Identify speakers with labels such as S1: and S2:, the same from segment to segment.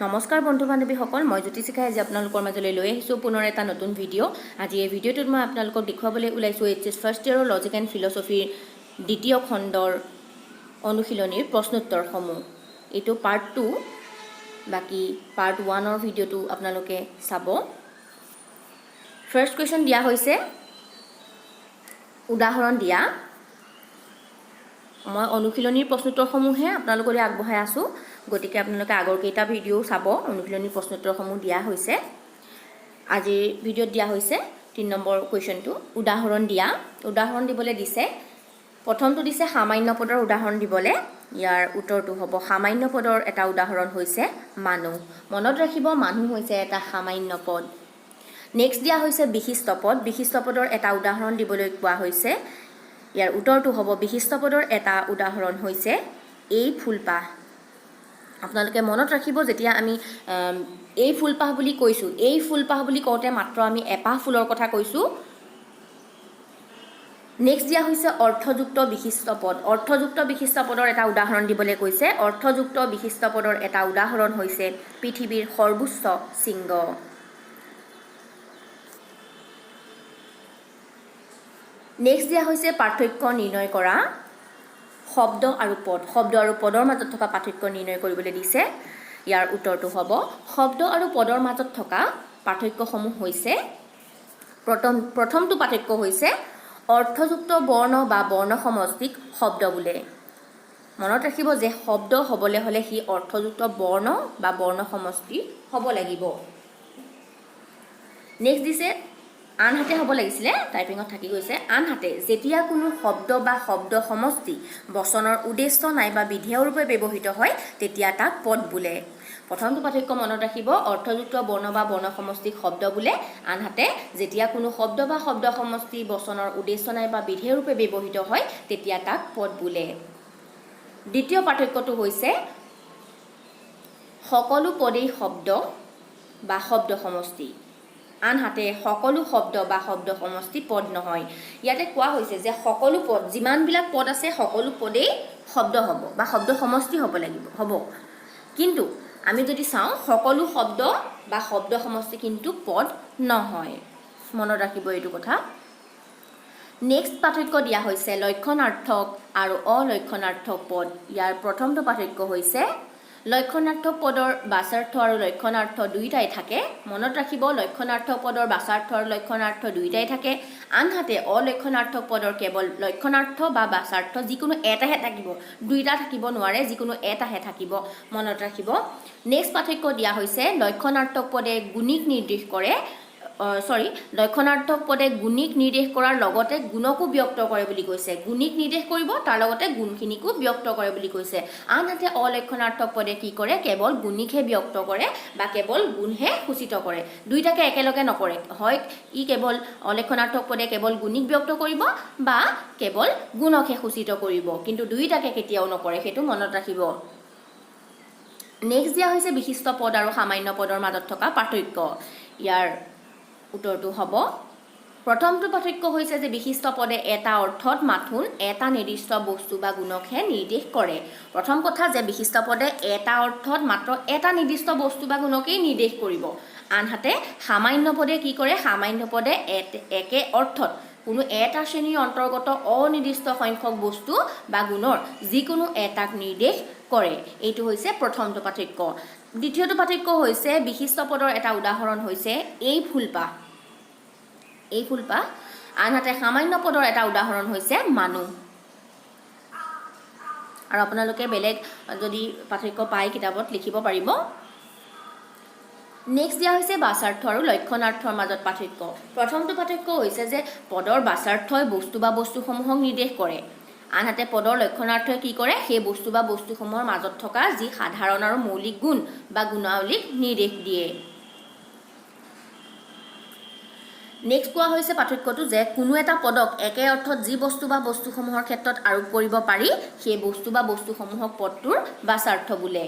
S1: নমস্কাৰ বন্ধু বান্ধৱীসকল, মই জ্যোতিষিকাই আজি আপোনালোকৰ মাজলৈ লৈ আহিছোঁ পুনৰ এটা নতুন ভিডিঅ'। আজি এই ভিডিঅ'টোত মই আপোনালোকক দেখুৱাবলৈ ওলাইছোঁ এইচএছ ফাৰ্ষ্ট ইয়েৰৰ লজিক এণ্ড ফিলচফিৰ দ্বিতীয় খণ্ডৰ অনুশীলনীৰ প্ৰশ্নোত্তৰসমূহ। এইটো পাৰ্ট 2, বাকী পাৰ্ট 1ৰ ভিডিঅ'টো আপোনালোকে চাব। ফাৰ্ষ্ট কুৱেশ্যন দিয়া হৈছে, উদাহৰণ দিয়া। মই অনুশীলনীৰ প্ৰশ্নোত্তৰসমূহে আপোনালোকলৈ আগবঢ়াই আছোঁ, গতিকে আপোনালোকে আগৰ কেইটা ভিডিঅ' চাব। অনুশীলনীৰ প্ৰশ্নোত্তৰসমূহ দিয়া হৈছে। আজিৰ ভিডিঅ'ত দিয়া হৈছে 3 নম্বৰ কুৱেশ্যনটো, উদাহৰণ দিয়া। উদাহৰণ দিবলৈ দিছে, প্ৰথমটো দিছে সামান্য পদৰ উদাহৰণ দিবলৈ। ইয়াৰ উত্তৰটো হ'ব, সামান্য পদৰ এটা উদাহৰণ হৈছে মানুহ। মনত ৰাখিব, মানুহ হৈছে এটা সামান্য পদ। নেক্সট দিয়া হৈছে বিশিষ্ট পদ। বিশিষ্ট পদৰ এটা উদাহৰণ দিবলৈ কোৱা হৈছে। ইয়াৰ উত্তৰটো হ'ব, বিশিষ্ট পদৰ এটা উদাহৰণ হৈছে এই ফুলপাহ। আপোনালোকে মনত ৰাখিব, যেতিয়া আমি এই ফুলপাহ বুলি কৈছোঁ, এই ফুলপাহ বুলি কওঁতে মাত্ৰ আমি এপাহ ফুলৰ কথা কৈছোঁ। নেক্সট দিয়া হৈছে অৰ্থযুক্ত বিশিষ্ট পদ। অৰ্থযুক্ত বিশিষ্ট পদৰ এটা উদাহৰণ দিবলৈ কৈছে। অৰ্থযুক্ত বিশিষ্ট পদৰ এটা উদাহৰণ হৈছে পৃথিৱীৰ সৰ্বোচ্চ শৃংগ। নেক্সট দিয়া হৈছে পাৰ্থক্য নিৰ্ণয় কৰা। শব্দ আৰু পদ। শব্দ আৰু পদৰ মাজত থকা পাৰ্থক্য নিৰ্ণয় কৰিবলৈ দিছে। ইয়াৰ উত্তৰটো হ'ব, শব্দ আৰু পদৰ মাজত থকা পাৰ্থক্যসমূহ হৈছে, প্ৰথমটো পাৰ্থক্য হৈছে অৰ্থযুক্ত বৰ্ণ বা বৰ্ণ সমষ্টিক শব্দ বোলে। মনত ৰাখিব যে শব্দ হ'বলৈ হ'লে সি অৰ্থযুক্ত বৰ্ণ বা বৰ্ণ সমষ্টি হ'ব লাগিব। নেক্সট দিছে, আনহাতে হ'ব লাগিছিলে, টাইপিঙত থাকি গৈছে। আনহাতে যেতিয়া কোনো শব্দ বা শব্দ সমষ্টি বচনৰ উদ্দেশ্য নাইবা বিধেয়ৰ ৰূপে ব্যৱহৃত হয়, তেতিয়া তাক পদ বোলে। প্ৰথমটো পাৰ্থক্য মনত ৰাখিব, অৰ্থযুক্ত বৰ্ণ বা বৰ্ণ সমষ্টিক শব্দ বোলে। আনহাতে যেতিয়া কোনো শব্দ বা শব্দ সমষ্টি বচনৰ উদ্দেশ্য নাইবা বিধেয়ৰ ৰূপে ব্যৱহৃত হয়, তেতিয়া তাক পদ বোলে। দ্বিতীয় পাৰ্থক্যটো হৈছে সকলো পদেই শব্দ বা শব্দ সমষ্টি। আনহাতে সকলো শব্দ বা শব্দ সমষ্টি পদ নহয়। ইয়াতে কোৱা হৈছে যে সকলো পদ, যিমানবিলাক পদ আছে সকলো পদেই শব্দ হ'ব বা শব্দ সমষ্টি হ'ব লাগিব, হ'ব। কিন্তু আমি যদি চাওঁ, সকলো শব্দ বা শব্দ সমষ্টি কিন্তু পদ নহয়। মনত ৰাখিব এইটো কথা। নেক্সট পাৰ্থক্য দিয়া হৈছে লক্ষণাৰ্থক আৰু অলক্ষণাৰ্থক পদ। ইয়াৰ প্ৰথমটো পাৰ্থক্য হৈছে লক্ষণাৰ্থক পদৰ বাচাৰ্থ আৰু লক্ষণাৰ্থ দুয়োটাই থাকে। মনত ৰাখিব, লক্ষণাৰ্থক পদৰ বাচাৰ্থ আৰু লক্ষণাৰ্থ দুয়োটাই থাকে। আনহাতে অলক্ষণাৰ্থক পদৰ কেৱল লক্ষণাৰ্থ বা বাচাৰ্থ যিকোনো এটাহে থাকিব, দুয়োটা থাকিব নোৱাৰে, যিকোনো এটাহে থাকিব। মনত ৰাখিব। নেক্সট পাৰ্থক্য দিয়া হৈছে লক্ষণাৰ্থক পদে গুণিক নিৰ্দেশ কৰে, লক্ষণাৰ্থক পদে গুণিক নিৰ্দেশ কৰাৰ লগতে গুণকো ব্যক্ত কৰে বুলি কৈছে। গুণিক নিৰ্দেশ কৰিব, তাৰ লগতে গুণখিনিকো ব্যক্ত কৰে বুলি কৈছে। আনহাতে অলক্ষণাৰ্থক পদে কি কৰে, কেৱল গুণিকহে ব্যক্ত কৰে বা কেৱল গুণহে সূচিত কৰে। দুইটাকে একেলগে নকৰে, হয় ই কেৱল অলক্ষণাৰ্থক পদে কেৱল গুণিক ব্যক্ত কৰিব বা কেৱল গুণকহে সূচিত কৰিব, কিন্তু দুইটাকে কেতিয়াও নকৰে, সেইটো মনত ৰাখিব। নেক্সট দিয়া হৈছে বিশিষ্ট পদ আৰু সামান্য পদৰ মাজত থকা পাৰ্থক্য। ইয়াৰ উত্তৰটো হ'ব, প্ৰথমটো পাৰ্থক্য হৈছে যে বিশিষ্ট পদে এটা অৰ্থত মাথোন এটা নিৰ্দিষ্ট বস্তু বা গুণকহে নিৰ্দেশ কৰে। প্ৰথম কথা যে বিশিষ্ট পদে এটা অৰ্থত মাত্ৰ এটা নিৰ্দিষ্ট বস্তু বা গুণকেই নিৰ্দেশ কৰিব। আনহাতে সামান্য পদে কি কৰে, সামান্য পদে একে অৰ্থত কোনো এটা শ্ৰেণীৰ অন্তৰ্গত অনিৰ্দিষ্ট সংখ্যক বস্তু বা গুণৰ যিকোনো এটাক নিৰ্দেশ কৰে। এইটো হৈছে প্ৰথমটো পাৰ্থক্য। দ্বিতীয়টো পাৰ্থক্য হৈছে বিশিষ্ট পদৰ এটা উদাহৰণ হৈছে এই ফুলপাহ। এই ফুলপাহ। আনহাতে সামান্য পদৰ এটা উদাহৰণ হৈছে মানুহ। আৰু আপোনালোকে বেলেগ যদি পাৰ্থক্য পায় কিতাপত লিখিব পাৰিব। নেক্সট দিয়া হৈছে বাচাৰ্থ আৰু লক্ষণাৰ্থৰ মাজত পাৰ্থক্য। প্ৰথমটো পাৰ্থক্য হৈছে যে পদৰ বাচাৰ্থই বস্তু বা বস্তুসমূহক নিৰ্দেশ কৰে। আনহাতে পদৰ লক্ষণাৰ্থই কি কৰে, সেই বস্তু বা বস্তুসমূহৰ মাজত থকা যি সাধাৰণ আৰু মৌলিক গুণ বা গুণাৱলীক নিৰ্দেশ দিয়ে। নেক্সট কোৱা হৈছে পাৰ্থক্যটো যে কোনো এটা পদক একে অৰ্থত যি বস্তু বা বস্তুসমূহৰ ক্ষেত্ৰত আৰোপ কৰিব পাৰি, সেই বস্তু বা বস্তুসমূহক পদটোৰ বাচাৰ্থ বোলে।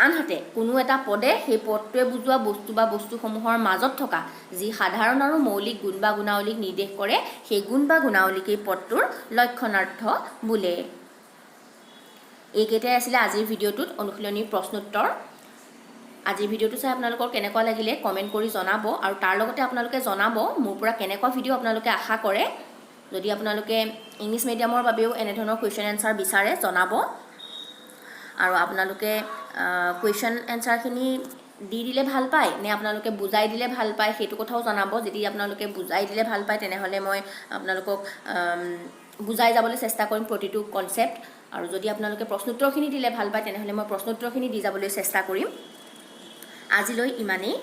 S1: আনহাতে কোনো এটা পদে সেই পদটোৱে বুজোৱা বস্তু বা বস্তুসমূহৰ মাজত থকা যি সাধাৰণ আৰু মৌলিক গুণ বা গুণাৱলীক নিৰ্দেশ কৰে, সেই গুণ বা গুণাৱলীকেই পদটোৰ লক্ষণাৰ্থ বোলে। এইকেইটাই আছিলে আজিৰ ভিডিঅ'টোত অনুশীলনীৰ প্ৰশ্নোত্তৰ। আজিৰ ভিডিঅ'টো চাই আপোনালোকৰ কেনেকুৱা লাগিলে কমেণ্ট কৰি জনাব আৰু তাৰ লগতে আপোনালোকে জনাব মোৰ পৰা কেনেকুৱা ভিডিঅ' আপোনালোকে আশা কৰে যদি আপোনালোকে ইংলিছ মিডিয়ামৰ বাবেও এনেধৰণৰ কুৱেশ্যন এনচাৰ বিচাৰে জনাব আৰু আপোনালোকে কুৱেশ্যন এনচাৰখিনি দি দিলে ভাল পায় নে আপোনালোকে বুজাই দিলে ভাল পায় সেইটো কথাও জনাব যদি আপোনালোকে বুজাই দিলে ভাল পায় তেনেহ'লে মই আপোনালোকক বুজাই যাবলৈ চেষ্টা কৰিম প্ৰতিটো কনচেপ্ট আৰু যদি আপোনালোকে প্ৰশ্নোত্তৰখিনি দিলে ভাল পায় তেনেহ'লে মই প্ৰশ্নোত্তৰখিনি দি যাবলৈ চেষ্টা কৰিম আজিলৈ ইমানেই